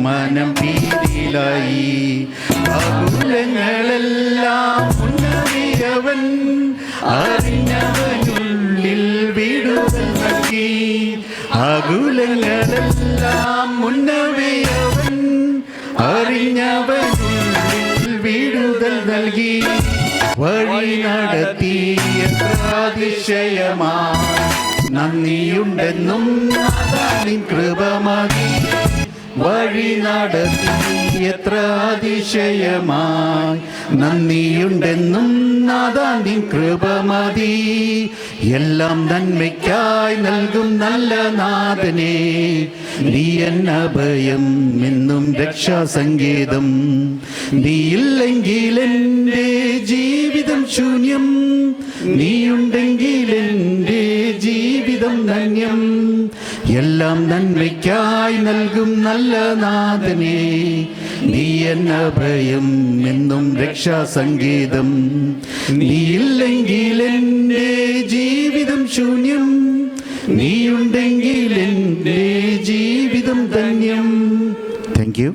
മനം ഭീതിയിലായി. ആകുലങ്ങളെല്ലാം ഉന്നതിയവൻ അറിഞ്ഞവനുള്ളിൽ വിടുതൽ നൽകി. ആകുലങ്ങളെല്ലാം ഉന്നതിയവൻ അറിഞ്ഞവനുള്ളിൽ വിടുതൽ നൽകി. വഴി നടത്തിയ അതിശയമാ നന്ദിയുണ്ടെന്നും നിൻ കൃപ മതി. വഴി നടത്തി എത്ര അതിശയമായി നന്ദിയുണ്ടെന്നും നിൻ കൃപ മതി. എല്ലാം നന്മയ്ക്കായി നൽകും നല്ല നാഥനെ, നീ എന്നഭയം എന്നും രക്ഷാസങ്കേതം. നീയില്ലെങ്കിൽ എൻ്റെ ജീവിതം ശൂന്യം, നീയുണ്ടെങ്കിൽ എൻ്റെ ജീവിതം ധന്യം. എല്ലാം നന്മയ്ക്കായി നൽകും നല്ല നാഥനെ, നീ എന്നഭയം എന്നും രക്ഷാസങ്കേതം. നീയില്ലെങ്കിൽ എൻ്റെ ജീവിതം ശൂന്യം, നീയുണ്ടെങ്കിൽ എൻ്റെ ജീവിതം ധന്യം. Thank U.